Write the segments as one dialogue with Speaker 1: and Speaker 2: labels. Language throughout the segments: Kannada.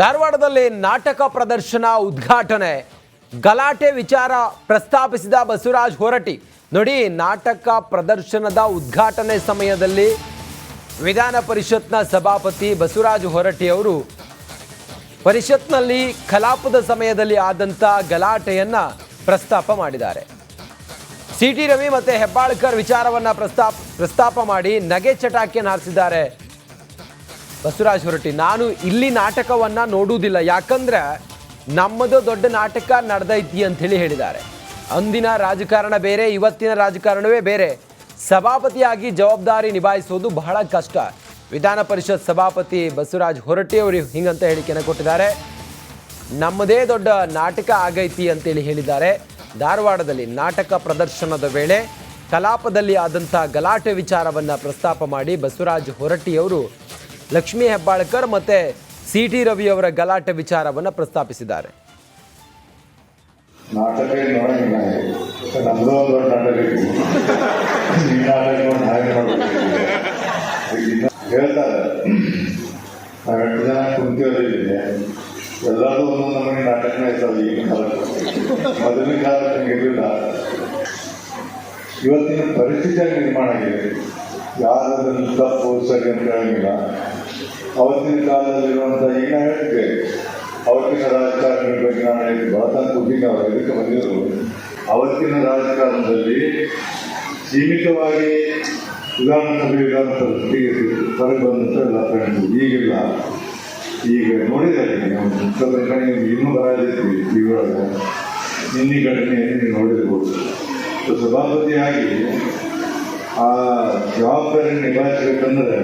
Speaker 1: ಧಾರವಾಡದಲ್ಲಿ ನಾಟಕ ಪ್ರದರ್ಶನ ಉದ್ಘಾಟನೆ ಗಲಾಟೆ ವಿಚಾರ ಪ್ರಸ್ತಾಪಿಸಿದ ಬಸವರಾಜ ಹೊರಟ್ಟಿ. ನೋಡಿ, ನಾಟಕ ಪ್ರದರ್ಶನದ ಉದ್ಘಾಟನೆ ಸಮಯದಲ್ಲಿ ವಿಧಾನ ಪರಿಷತ್ನ ಸಭಾಪತಿ ಬಸವರಾಜ ಹೊರಟ್ಟಿ ಅವರು ಪರಿಷತ್ನಲ್ಲಿ ಕಲಾಪದ ಸಮಯದಲ್ಲಿ ಆದಂತ ಗಲಾಟೆಯನ್ನ ಪ್ರಸ್ತಾಪ ಮಾಡಿದ್ದಾರೆ. ಸಿಟಿ ರವಿ ಮತ್ತೆ ಹೆಬ್ಬಾಳ್ಕರ್ ವಿಚಾರವನ್ನ ಪ್ರಸ್ತಾಪ ಮಾಡಿ ನಗೆ ಚಟಾಕಿಯನ್ನು ಹಾರಿಸಿದ್ದಾರೆ ಬಸವರಾಜ ಹೊರಟ್ಟಿ. ನಾನು ಇಲ್ಲಿ ನಾಟಕವನ್ನ ನೋಡುವುದಿಲ್ಲ, ಯಾಕಂದ್ರೆ ನಮ್ಮದು ದೊಡ್ಡ ನಾಟಕ ನಡೆದೈತಿ ಅಂತ ಹೇಳಿದ್ದಾರೆ. ಅಂದಿನ ರಾಜಕಾರಣ ಬೇರೆ, ಇವತ್ತಿನ ರಾಜಕಾರಣವೇ ಬೇರೆ. ಸಭಾಪತಿಯಾಗಿ ಜವಾಬ್ದಾರಿ ನಿಭಾಯಿಸೋದು ಬಹಳ ಕಷ್ಟ. ವಿಧಾನ ಪರಿಷತ್ ಸಭಾಪತಿ ಬಸವರಾಜ ಹೊರಟ್ಟಿ ಅವರು ಹಿಂಗಂತ ಹೇಳಿಕೆಯನ್ನು ಕೊಟ್ಟಿದ್ದಾರೆ. ನಮ್ಮದೇ ದೊಡ್ಡ ನಾಟಕ ಆಗೈತಿ ಅಂತೇಳಿ ಹೇಳಿದ್ದಾರೆ. ಧಾರವಾಡದಲ್ಲಿ ನಾಟಕ ಪ್ರದರ್ಶನದ ವೇಳೆ ಕಲಾಪದಲ್ಲಿ ಆದಂಥ ಗಲಾಟೆ ವಿಚಾರವನ್ನು ಪ್ರಸ್ತಾಪ ಮಾಡಿ ಬಸವರಾಜ ಹೊರಟ್ಟಿ ಅವರು ಲಕ್ಷ್ಮೀ ಹೆಬ್ಬಾಳ್ಕರ್ ಮತ್ತೆ ಸಿಟಿ ರವಿ ಅವರ ಗಲಾಟೆ ವಿಚಾರವನ್ನು ಪ್ರಸ್ತಾಪಿಸಿದ್ದಾರೆ.
Speaker 2: ನಾಟಕ ನಮ್ದು ಒಂದು ನಾಟಕ ಹೇಳ್ತಾರೆ. ನಾವು 8 ಜನ ಕುಂತಿರೋದಿಲ್ಲ, ಎಲ್ಲರೂ ಒಂದೊಂದು ನಮಗೆ ನಾಟಕನೇ ಇರ್ತಾವೆ. ಈಗಿನ ಕಾಲಕ್ಕೆ ಮೊದಲಿನ ಕಾಲಕ್ಕೆ ಹಂಗಿರಲಿಲ್ಲ. ಇವತ್ತಿನ ಪರಿಸ್ಥಿತಿಯಾಗಿ ನಿರ್ಮಾಣ ಆಗಿದೆ. ಯಾರಾದ್ರೂ ತಪ್ಪು ಸರಿ ಅಂತ ಹೇಳಂಗಿಲ್ಲ. ಅವತ್ತಿನ ಕಾಲದಲ್ಲಿರುವಂಥ ಈಗ ನಾವು ಹೇಳ್ತೇವೆ, ಅವತ್ತಿನ ರಾಜಕಾರಣಗಳ ಬಗ್ಗೆ ನಾನು ಹೇಳಿದ್ದು ಬಹಳ ಕುಟುಂಬ ಅವರು ಇದಕ್ಕೆ ಬಂದಿದ್ರು. ಅವತ್ತಿನ ರಾಜಕಾರಣದಲ್ಲಿ ಸೀಮಿತವಾಗಿ ವಿಧಾನಸಭೆ ಹೊರಗೆ ಬಂದಂಥ ಎಲ್ಲ ಫ್ರೆಂಡ್ಸು ಈಗಿಲ್ಲ. ಈಗ ನೋಡಿದ್ದಾರೆ ನೀವು ಇನ್ನೂ ಬರಾದಿರ್ತೀವಿ ಟಿ ವಿ ಒಳಗೆ. ನಿನ್ನೆ ಘಟನೆಯನ್ನು ನೀವು ನೋಡಿರ್ಬೋದು. ಸಭಾಪತಿಯಾಗಿ ಆ ಜವಾಬ್ದಾರಿ ನಿಭಾಯಿಸಬೇಕಂದ್ರೆ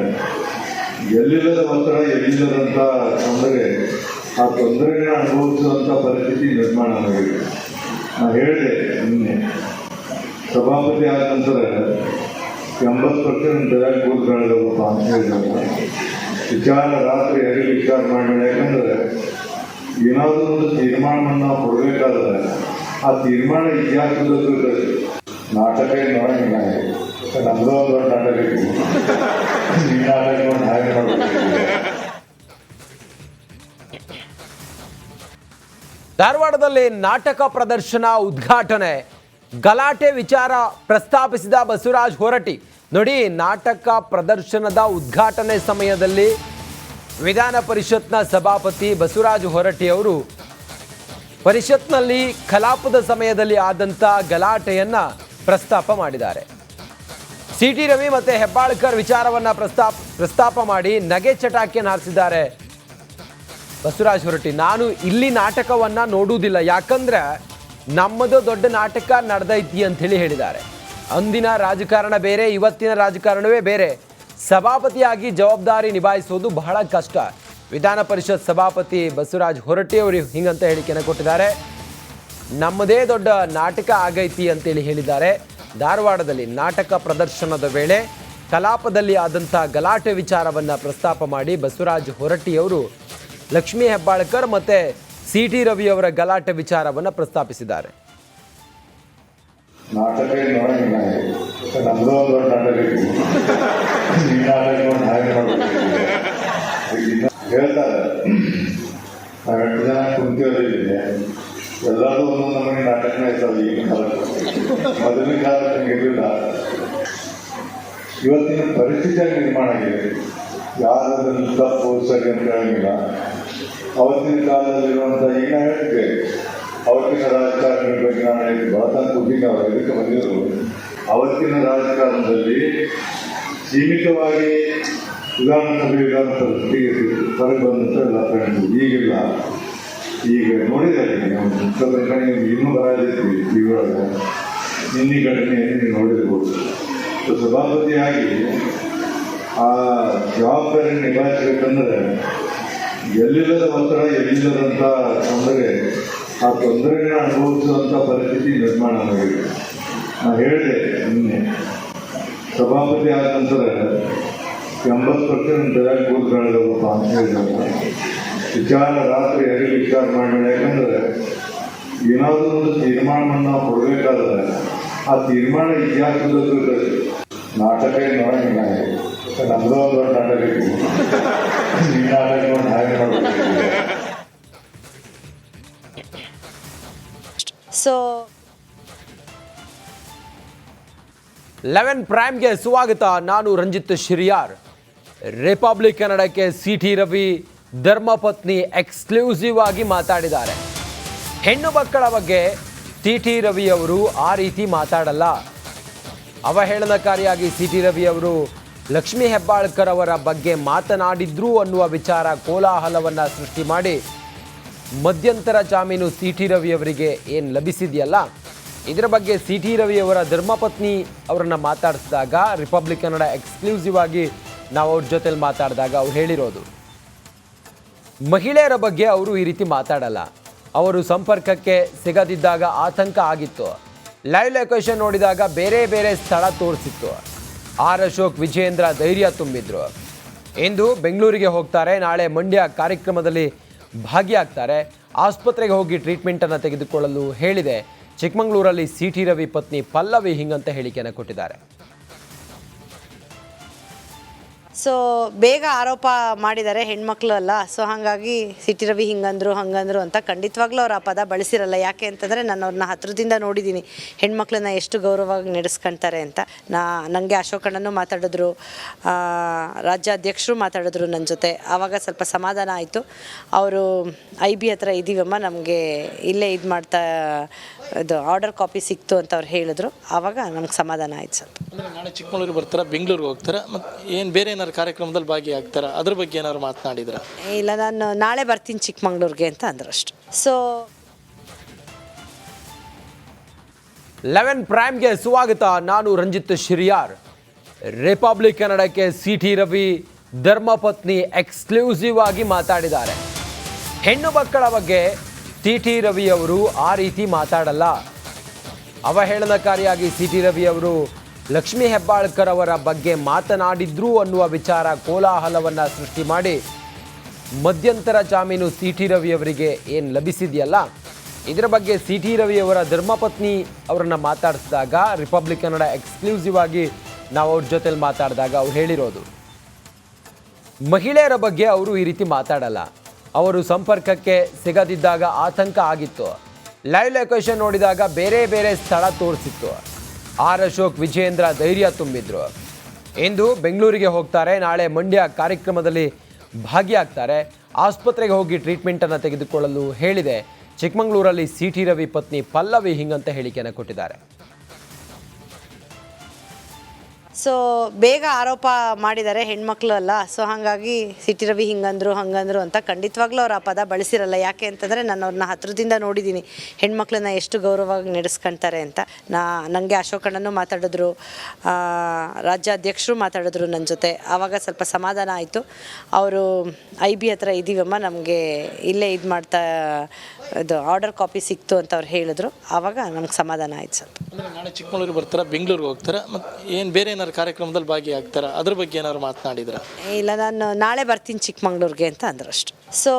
Speaker 2: ಎಲ್ಲಿಲ್ಲದ ಒತ್ತಡ, ಎಲ್ಲಿಲ್ಲದಂಥ ತೊಂದರೆ, ಆ ತೊಂದರೆಗಳನ್ನ ಅನುಭವಿಸುವಂಥ ಪರಿಸ್ಥಿತಿ ನಿರ್ಮಾಣ ಆಗಿದೆ. ನಾನು ಹೇಳಿದೆ ನಿನ್ನೆ, ಸಭಾಪತಿ ಆದ ನಂತರ 80% ಬೆಳಗ್ಗೆ ಕೂತ್ಕೊಳ್ಳೋದಪ್ಪ ಅಂತ ಹೇಳಿದಾಗ ವಿಚಾರ ರಾತ್ರಿ ಎಲ್ಲಿ ವಿಚಾರ ಮಾಡಿ. ಯಾಕಂದರೆ ಏನಾದರೂ ಒಂದು ತೀರ್ಮಾನವನ್ನು ನಾವು ಕೊಡಬೇಕಾದ್ರೆ ಆ ತೀರ್ಮಾನ ಇತಿಹಾಸದ ನಾಟಕ ನೋಡಂಗಿಲ್ಲ. ನಮ್ದು ಒಂದು ದೊಡ್ಡ ನಾಟಕ ಈ ನಾಟಕವನ್ನು ಹಾಗೆ ಮಾಡಬೇಕು.
Speaker 1: ಧಾರವಾಡದಲ್ಲಿ ನಾಟಕ ಪ್ರದರ್ಶನ ಉದ್ಘಾಟನೆ ಗಲಾಟೆ ವಿಚಾರ ಪ್ರಸ್ತಾಪಿಸಿದ ಬಸವರಾಜ ಹೊರಟ್ಟಿ. ನೋಡಿ, ನಾಟಕ ಪ್ರದರ್ಶನದ ಉದ್ಘಾಟನೆ ಸಮಯದಲ್ಲಿ ವಿಧಾನ ಪರಿಷತ್ನ ಸಭಾಪತಿ ಬಸವರಾಜ ಹೊರಟ್ಟಿ ಅವರು ಪರಿಷತ್ನಲ್ಲಿ ಕಲಾಪದ ಸಮಯದಲ್ಲಿ ಆದಂಥ ಗಲಾಟೆಯನ್ನ ಪ್ರಸ್ತಾಪ ಮಾಡಿದ್ದಾರೆ. ಸಿಟಿ ರವಿ ಮತ್ತೆ ಹೆಬ್ಬಾಳ್ಕರ್ ವಿಚಾರವನ್ನ ಪ್ರಸ್ತಾಪ ಮಾಡಿ ನಗೆ ಚಟಾಕಿಯನ್ನು ಹಾರಿಸಿದ್ದಾರೆ ಬಸವರಾಜ ಹೊರಟ್ಟಿ. ನಾನು ಇಲ್ಲಿ ನಾಟಕವನ್ನ ನೋಡುವುದಿಲ್ಲ, ಯಾಕಂದ್ರೆ ನಮ್ಮದು ದೊಡ್ಡ ನಾಟಕ ನಡೆದೈತಿ ಅಂತ ಹೇಳಿದ್ದಾರೆ. ಅಂದಿನ ರಾಜಕಾರಣ ಬೇರೆ, ಇವತ್ತಿನ ರಾಜಕಾರಣವೇ ಬೇರೆ. ಸಭಾಪತಿಯಾಗಿ ಜವಾಬ್ದಾರಿ ನಿಭಾಯಿಸೋದು ಬಹಳ ಕಷ್ಟ. ವಿಧಾನ ಪರಿಷತ್ ಸಭಾಪತಿ ಬಸವರಾಜ ಹೊರಟ್ಟಿ ಅವರು ಹಿಂಗಂತ ಹೇಳಿಕೆಯನ್ನು ಕೊಟ್ಟಿದ್ದಾರೆ. ನಮ್ಮದೇ ದೊಡ್ಡ ನಾಟಕ ಆಗೈತಿ ಅಂತೇಳಿ ಹೇಳಿದ್ದಾರೆ. ಧಾರವಾಡದಲ್ಲಿ ನಾಟಕ ಪ್ರದರ್ಶನದ ವೇಳೆ ಕಲಾಪದಲ್ಲಿ ಆದಂಥ ಗಲಾಟೆ ವಿಚಾರವನ್ನು ಪ್ರಸ್ತಾಪ ಮಾಡಿ ಬಸವರಾಜ ಹೊರಟ್ಟಿ ಅವರು ಲಕ್ಷ್ಮೀ ಹೆಬ್ಬಾಳ್ಕರ್ ಮತ್ತೆ ಸಿಟಿ ರವಿ ಅವರ ಗಲಾಟೆ ವಿಚಾರವನ್ನು ಪ್ರಸ್ತಾಪಿಸಿದ್ದಾರೆ.
Speaker 2: ನಾಟಕ ನೋಡಂಗಿಲ್ಲ. ನಮ್ದು ಒಂದು ದೊಡ್ಡ ನಾಟಕ ಈ ನಾಟಕವನ್ನು ಹಾಗೆ ಮಾಡಬೇಕು. ಹೇಳ್ತಾರೆ, ನಾವು 8 ಜನ ಕುಂತಿರೋದಿಲ್ಲ, ಎಲ್ಲರೂ ಒಂದೊಂದು ನಮಗೆ ನಾಟಕನೇ ಇರ್ತಾವೆ. ಈಗಿನ ಕಾಲಕ್ಕೆ ಮೊದಲಿನ ಕಾಲಕ್ಕೆ ಹಂಗಿರಲಿಲ್ಲ. ಇವತ್ತಿನ ಪರಿಸ್ಥಿತಿಯಾಗಿ ನಿರ್ಮಾಣ ಆಗಿದೆ. ಯಾರಾದ್ರೂ ತಪ್ಪು ಸರಿ ಅಂತ ಹೇಳಂಗಿಲ್ಲ. ಅವತ್ತಿನ ಕಾಲದಲ್ಲಿರುವಂಥ ಈಗ ನಾವು ಹೇಳ್ತೇವೆ, ಅವತ್ತಿನ ರಾಜಕಾರಣಗಳ ಬಗ್ಗೆ ನಾನು ಹೇಳಿದ್ದು ಬಹಳ ಕುಟುಂಬ ಅವರು ಇದಕ್ಕೆ ಬಂದಿದ್ರು. ಅವತ್ತಿನ ರಾಜಕಾರಣದಲ್ಲಿ ಸೀಮಿತವಾಗಿ ವಿಧಾನಸಭೆ ಹೊರಗೆ ಬಂದಂಥ ಎಲ್ಲ ಫ್ರೆಂಡ್ಸು ಈಗಿಲ್ಲ. ಈಗ ನೋಡಿದ್ದಾರೆ ನೀವು ಇನ್ನೂ ಬರಾದಿರ್ತೀವಿ ಟಿ ವಿ ಒಳಗೆ. ನಿನ್ನೆ ಘಟನೆಯನ್ನು ನೀವು ನೋಡಿರ್ಬೋದು. ಸಭಾಪತಿಯಾಗಿ ಆ ಜವಾಬ್ದಾರಿ ನಿಭಾಯಿಸಬೇಕಂದ್ರೆ ಎಲ್ಲಿಲ್ಲದ ಒತ್ತಡ, ಎಲ್ಲಿಲ್ಲದಂಥ ತೊಂದರೆ, ಆ ತೊಂದರೆಗಳನ್ನ ಅನುಭವಿಸುವಂಥ ಪರಿಸ್ಥಿತಿ ನಿರ್ಮಾಣ ಆಗಿದೆ. ನಾನು ಹೇಳಿದೆ ನಿನ್ನೆ, ಸಭಾಪತಿ ಆದ ನಂತರ 80% ಬೆಳಗ್ಗೆ ಕೂತ್ಕೊಳ್ಳೋದಪ್ಪ ಅಂತ ಹೇಳಿದಾಗ ವಿಚಾರ ರಾತ್ರಿ ಎಲ್ಲಿ ವಿಚಾರ ಮಾಡಿ. ಯಾಕಂದರೆ ಏನಾದರೂ ಒಂದು ತೀರ್ಮಾನವನ್ನು ನಾವು ಕೊಡಬೇಕಾದ್ರೆ ಆ ತೀರ್ಮಾನ ಇತಿಹಾಸದ ನಾಟಕ ನೋಡಂಗಿಲ್ಲ. ನಮ್ದು ಒಂದು ದೊಡ್ಡ ನಾಟಕ ಈ ನಾಟಕವನ್ನು ಹಾಗೆ ಮಾಡಬೇಕು.
Speaker 3: ಸೊ
Speaker 1: 11 ಪ್ರೈಮ್ಗೆ ಸ್ವಾಗತ. ನಾನು ರಂಜಿತ್ ಶಿರಿಯಾರ್. ರಿಪಬ್ಲಿಕ್ ಕನ್ನಡಕ್ಕೆ ಸಿಟಿ ರವಿ ಧರ್ಮಪತ್ನಿ ಎಕ್ಸ್ಕ್ಲೂಸಿವ್ ಆಗಿ ಮಾತಾಡಿದ್ದಾರೆ. ಹೆಣ್ಣು ಮಕ್ಕಳ ಬಗ್ಗೆ ಸಿಟಿ ರವಿ ಅವರು ಆ ರೀತಿ ಮಾತಾಡಲ್ಲ. ಅವಹೇಳನಕಾರಿಯಾಗಿ ಸಿಟಿ ರವಿ ಅವರು ಲಕ್ಷ್ಮೀ ಹೆಬ್ಬಾಳ್ಕರ್ ಅವರ ಬಗ್ಗೆ ಮಾತನಾಡಿದ್ರು ಅನ್ನುವ ವಿಚಾರ ಕೋಲಾಹಲವನ್ನು ಸೃಷ್ಟಿ ಮಾಡಿ ಮಧ್ಯಂತರ ಜಾಮೀನು ಸಿಟಿ ರವಿ ಅವರಿಗೆ ಏನು ಲಭಿಸಿದೆಯಲ್ಲ, ಇದರ ಬಗ್ಗೆ ಸಿಟಿ ರವಿ ಅವರ ಧರ್ಮಪತ್ನಿ ಅವರನ್ನು ಮಾತಾಡಿಸಿದಾಗ ರಿಪಬ್ಲಿಕ್ ಕನ್ನಡ ಎಕ್ಸ್ಕ್ಲೂಸಿವ್ ಆಗಿ ನಾವು ಅವ್ರ ಜೊತೆಲಿ ಮಾತಾಡಿದಾಗ ಅವ್ರು ಹೇಳಿರೋದು, ಮಹಿಳೆಯರ ಬಗ್ಗೆ ಅವರು ಈ ರೀತಿ ಮಾತಾಡಲ್ಲ. ಅವರು ಸಂಪರ್ಕಕ್ಕೆ ಸಿಗದಿದ್ದಾಗ ಆತಂಕ ಆಗಿತ್ತು. ಲೈವ್ ಲೊಕೇಶನ್ ನೋಡಿದಾಗ ಬೇರೆ ಬೇರೆ ಸ್ಥಳ ತೋರಿಸಿತ್ತು. ಆರ್ ಅಶೋಕ್, ವಿಜೇಂದ್ರ ಧೈರ್ಯ ತುಂಬಿದ್ರು. ಇಂದು ಬೆಂಗಳೂರಿಗೆ ಹೋಗ್ತಾರೆ, ನಾಳೆ ಮಂಡ್ಯ ಕಾರ್ಯಕ್ರಮದಲ್ಲಿ ಭಾಗಿಯಾಗ್ತಾರೆ. ಆಸ್ಪತ್ರೆಗೆ ಹೋಗಿ ಟ್ರೀಟ್ಮೆಂಟನ್ನು ತೆಗೆದುಕೊಳ್ಳಲು ಹೇಳಿದೆ. ಚಿಕ್ಕಮಗಳೂರಲ್ಲಿ ಸಿಟಿ ರವಿ ಪತ್ನಿ ಪಲ್ಲವಿ ಹಿಂಗಂತ ಹೇಳಿಕೆಯನ್ನು ಕೊಟ್ಟಿದ್ದಾರೆ.
Speaker 3: ಸೊ ಬೇಗ ಆರೋಪ ಮಾಡಿದ್ದಾರೆ, ಹೆಣ್ಮಕ್ಳು ಅಲ್ಲ. ಸೊ ಹಾಗಾಗಿ ಸಿಟಿ ರವಿ ಹಂಗಂದ್ರು ಅಂತ ಖಂಡಿತವಾಗ್ಲೂ ಅವ್ರು ಆ ಪದ ಬಳಸಿರಲ್ಲ. ಯಾಕೆ ಅಂತಂದರೆ ನಾನು ಅವ್ರನ್ನ ಹತ್ರದಿಂದ ನೋಡಿದ್ದೀನಿ, ಹೆಣ್ಮಕ್ಳನ್ನ ಎಷ್ಟು ಗೌರವವಾಗಿ ನಡೆಸ್ಕೊಳ್ತಾರೆ ಅಂತ. ನನಗೆ ಅಶೋಕಣ್ಣನೂ ಮಾತಾಡಿದ್ರು, ರಾಜ್ಯಾಧ್ಯಕ್ಷರು ಮಾತಾಡಿದ್ರು ನನ್ನ ಜೊತೆ. ಆವಾಗ ಸ್ವಲ್ಪ ಸಮಾಧಾನ ಆಯಿತು. ಅವರು IB ಹತ್ರ ಇದ್ದೀವಮ್ಮ, ನಮಗೆ ಇಲ್ಲೇ ಇದು ಮಾಡ್ತಾ ಇದು ಆರ್ಡರ್ ಕಾಪಿ ಸಿಕ್ತು ಅಂತ ಅವ್ರು ಹೇಳಿದ್ರು. ಆವಾಗ ನಮ್ಗೆ ಸಮಾಧಾನ ಆಯ್ತು ಸ್ವಲ್ಪ.
Speaker 4: ಅಂದರೆ ನಾಳೆ ಚಿಕ್ಕಮಗಳೂರಿಗೆ ಬರ್ತಾರೆ, ಬೆಂಗಳೂರಿಗೆ ಹೋಗ್ತಾರೆ, ಮತ್ತು ಏನು ಬೇರೆ ಏನಾದ್ರು ಕಾರ್ಯಕ್ರಮದಲ್ಲಿ ಭಾಗಿಯಾಗ್ತಾರೆ, ಅದ್ರ ಬಗ್ಗೆ ಏನಾದ್ರು ಮಾತನಾಡಿದ್ರೆ?
Speaker 3: ಇಲ್ಲ, ನಾನು ನಾಳೆ ಬರ್ತೀನಿ ಚಿಕ್ಕಮಗಳೂರಿಗೆ ಅಂತ ಅಂದ್ರು ಅಷ್ಟು. ಸೊ
Speaker 1: 11 ಪ್ರೈಮ್ಗೆ ಸ್ವಾಗತ. ನಾನು ರಂಜಿತ್ ಶಿರಿಯಾರ್. ರಿಪಬ್ಲಿಕ್ ಕನ್ನಡಕ್ಕೆ ಸಿಟಿ ರವಿ ಧರ್ಮಪತ್ನಿ ಎಕ್ಸ್ಕ್ಲೂಸಿವ್ ಆಗಿ ಮಾತಾಡಿದ್ದಾರೆ. ಹೆಣ್ಣು ಮಕ್ಕಳ ಬಗ್ಗೆ ಸಿಟಿ ರವಿ ಅವರು ಆ ರೀತಿ ಮಾತಾಡಲ್ಲ. ಅವಹೇಳನಕಾರಿಯಾಗಿ ಸಿಟಿ ರವಿ ಅವರು ಲಕ್ಷ್ಮೀ ಹೆಬ್ಬಾಳ್ಕರ್ ಅವರ ಬಗ್ಗೆ ಮಾತನಾಡಿದ್ರು ಅನ್ನುವ ವಿಚಾರ ಕೋಲಾಹಲವನ್ನು ಸೃಷ್ಟಿ ಮಾಡಿ ಮಧ್ಯಂತರ ಜಾಮೀನು ಸಿಟಿ ರವಿ ಅವರಿಗೆ ಏನು ಲಭಿಸಿದೆಯಲ್ಲ, ಇದರ ಬಗ್ಗೆ ಸಿಟಿ ರವಿ ಅವರ ಧರ್ಮಪತ್ನಿ ಅವರನ್ನು ಮಾತಾಡಿಸಿದಾಗ ರಿಪಬ್ಲಿಕ್ ಕನ್ನಡ ಎಕ್ಸ್ಕ್ಲೂಸಿವ್ ಆಗಿ ನಾವು ಅವ್ರ ಜೊತೆಲಿ ಮಾತಾಡಿದಾಗ ಅವ್ರು ಹೇಳಿರೋದು, ಮಹಿಳೆಯರ ಬಗ್ಗೆ ಅವರು ಈ ರೀತಿ ಮಾತಾಡಲ್ಲ. ಅವರು ಸಂಪರ್ಕಕ್ಕೆ ಸಿಗದಿದ್ದಾಗ ಆತಂಕ ಆಗಿತ್ತು. ಲೈವ್ ಲೊಕೇಶನ್ ನೋಡಿದಾಗ ಬೇರೆ ಬೇರೆ ಸ್ಥಳ ತೋರಿಸಿತ್ತು. ಆರ್ ಅಶೋಕ್, ವಿಜೇಂದ್ರ ಧೈರ್ಯ ತುಂಬಿದ್ರು. ಇಂದು ಬೆಂಗಳೂರಿಗೆ ಹೋಗ್ತಾರೆ, ನಾಳೆ ಮಂಡ್ಯ ಕಾರ್ಯಕ್ರಮದಲ್ಲಿ ಭಾಗಿಯಾಗ್ತಾರೆ. ಆಸ್ಪತ್ರೆಗೆ ಹೋಗಿ ಟ್ರೀಟ್ಮೆಂಟನ್ನು ತೆಗೆದುಕೊಳ್ಳಲು ಹೇಳಿದೆ. ಚಿಕ್ಕಮಗಳೂರಲ್ಲಿ ಸಿಟಿ ರವಿ ಪತ್ನಿ ಪಲ್ಲವಿ ಹಿಂಗಂತ ಹೇಳಿಕೆಯನ್ನು ಕೊಟ್ಟಿದ್ದಾರೆ.
Speaker 3: ಸೊ ಬೇಗ ಆರೋಪ ಮಾಡಿದ್ದಾರೆ, ಹೆಣ್ಮಕ್ಳು ಅಲ್ಲ. ಸೊ ಹಾಗಾಗಿ ಸಿಟಿ ರವಿ ಹಂಗಂದ್ರು ಅಂತ ಖಂಡಿತವಾಗ್ಲೂ ಅವ್ರು ಆ ಪದ ಬಳಸಿರಲ್ಲ. ಯಾಕೆ ಅಂತಂದರೆ ನಾನು ಅವ್ರನ್ನ ಹತ್ರದಿಂದ ನೋಡಿದ್ದೀನಿ, ಹೆಣ್ಮಕ್ಳನ್ನ ಎಷ್ಟು ಗೌರವವಾಗಿ ನಡೆಸ್ಕೊಳ್ತಾರೆ ಅಂತ. ನನಗೆ ಅಶೋಕಣ್ಣನೂ ಮಾತಾಡಿದ್ರು, ರಾಜ್ಯಾಧ್ಯಕ್ಷರು ಮಾತಾಡಿದ್ರು ನನ್ನ ಜೊತೆ. ಆವಾಗ ಸ್ವಲ್ಪ ಸಮಾಧಾನ ಆಯಿತು. ಅವರು IB ಹತ್ರ ಇದ್ದೀವಮ್ಮ, ನಮಗೆ ಇಲ್ಲೇ ಇದು ಮಾಡ್ತಾ ಇದು ಆರ್ಡರ್ ಕಾಪಿ ಸಿಕ್ತು ಅಂತ ಅವ್ರು ಹೇಳಿದ್ರು. ಆವಾಗ ನಮ್ಗೆ ಸಮಾಧಾನ ಆಯ್ತು ಸ್ವಲ್ಪ.
Speaker 4: ಅಂದರೆ ನಾಳೆ ಚಿಕ್ಕಮಗಳೂರಿಗೆ ಬರ್ತಾರೆ, ಬೆಂಗಳೂರಿಗೆ ಹೋಗ್ತಾರೆ, ಮತ್ತು ಏನು ಬೇರೆ ಏನಾದ್ರು ಕಾರ್ಯಕ್ರಮದಲ್ಲಿ ಭಾಗಿಯಾಗ್ತಾರೆ, ಅದ್ರ ಬಗ್ಗೆ ಏನಾದ್ರು ಮಾತನಾಡಿದ್ರೆ?
Speaker 3: ಇಲ್ಲ, ನಾನು ನಾಳೆ ಬರ್ತೀನಿ ಚಿಕ್ಕಮಗಳೂರಿಗೆ ಅಂತ ಅಂದ್ರು ಅಷ್ಟು. ಸೊ